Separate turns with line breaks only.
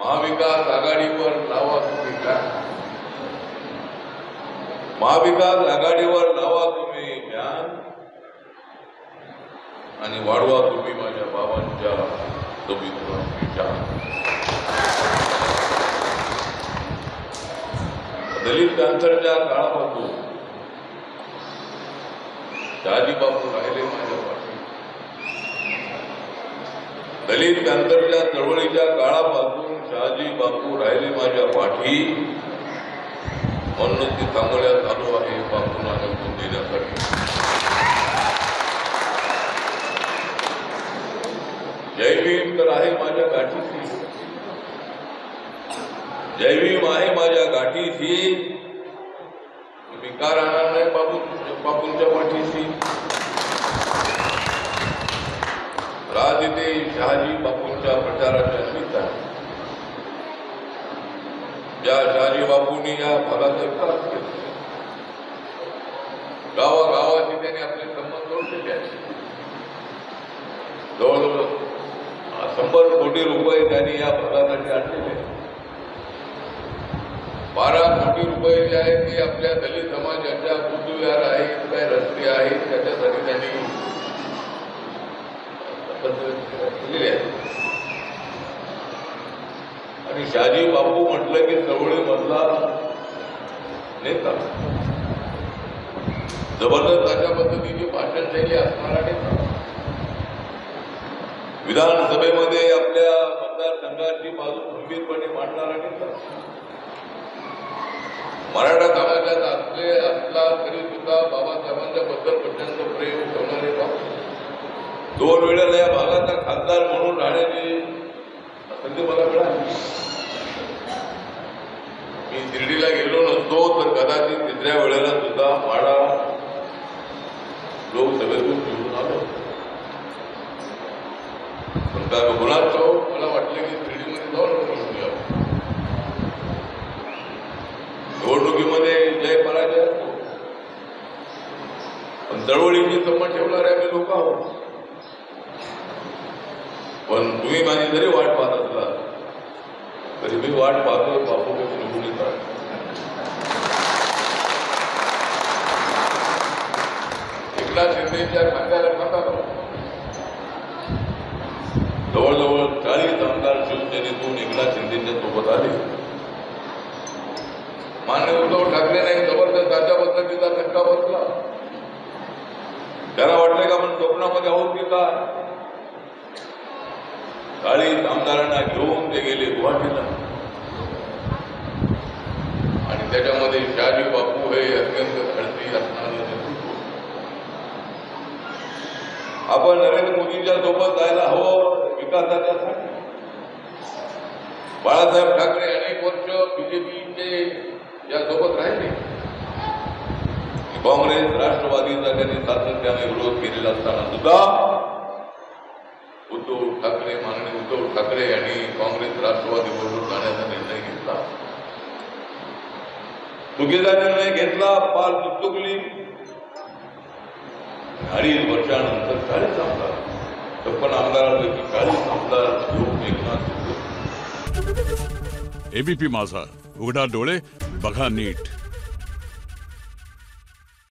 महाविकास आघाडीवर लावा तुम्ही काय, महाविकास आघाडीवर लावा तुम्ही ज्ञान आणि वाढवा तुम्ही माझ्या बाबांच्या संविधानाची दलित क्रांतीच्या काळापासून शहाजी बापू राहिले माझ्या पाठी. दलित क्रांतीच्या चळवळीच्या काळापासून शहाजी बापू राहिले माझ्या पाठी. म्हणून ती चांगल्या चालू आहे बापूंना निवडून देण्यासाठी. जय भीम तर आहे माझ्या गाठीशी, जय भीम आहे माझ्या गाठीशी. मी का राहणार नाही बापूंच्या पाठीशी. राजते शहाजी बापूंच्या प्रचाराच्या निमित्ताने ज्या शहाजी बापूंनी या भागाचा विकास केला, गावागावाशी त्यांनी आपले संबंध जोडलेले आहेत. जवळजवळ 100 कोटी रुपये त्यांनी या भागासाठी आणलेले. 12 कोटी रुपये जे आहेत ते आपल्या दलित समाजाच्या बुद्धविहार आहेत, काय रस्ते आहेत, त्याच्यासाठी त्यांनी दिलेले आहेत. आणि शहाजी बापू म्हटलं की चळवळीमधला नेता, जबरदस्त अशा पद्धतीची भाषण शैली असणारा नेता, विधानसभेमध्ये आपल्या मतदारसंघाची बाजू खंबीरपणे मांडणारा नेता, मराठा समाजात असला तरी सुद्धा बाबासाहेबांच्या बद्दल प्रचंड प्रेम ठेवणारे बापू. 2 वेळेला या भागाचा खासदार म्हणून राहण्याची संधी मला मिळाली. मी शिर्डीला गेलो नसतो तर कदाचित 3ऱ्या वेळेला सुद्धा माडा लोकसभेतून निवडून आलो. पण त्या रघुनाथ चौक मला वाटलं की शिर्डीमध्ये जाऊन निवडून यावं. निवडणुकीमध्ये जय पराजय असतो, पण चळवळीची संमत ठेवणारे आम्ही लोक आहोत. पण तुम्ही माझी जरी वाट पाहत असला तरी मी वाट पाहतो बापू कशी निवडून येतात. एकनाथ शिंदेच्या खात्याला खाता जवळजवळ 40 आमदार शिवसेनेतून एकनाथ शिंदेच्या सोबत आले. मान्य उद्धव ठाकरे नाही जबरदस्त अशा पद्धतीचा धक्का बसला. त्याला वाटलं का आपण स्वप्नामध्ये आहोत की काय. 40 आमदारांना घेऊन ते गेले गुवाहाटीला. आणि त्याच्यामध्ये शहाजी बापू हे अत्यंत धाडसी असणारे नेतृत्व. आपण नरेंद्र मोदींच्या सोबत जायला हवं विकासाच्यासाठी. बाळासाहेब ठाकरे अनेक वर्ष बीजेपीचे यासोबत राहिले. काँग्रेस राष्ट्रवादीचा त्यांनी सातत्याने विरोध केलेला असताना सुद्धा माननीय उद्धव ठाकरे यांनी काँग्रेस राष्ट्रवादी बरोबर जाण्याचा निर्णय घेतला. चुकीचा निर्णय घेतला, पार चुकली. 2.5 वर्षानंतर 40 आमदार, 56 आमदारांपैकी 40 आमदार घेऊन एकनाथ शिंदे.
एबीपी माझा, उघडा डोळे बघा नीट.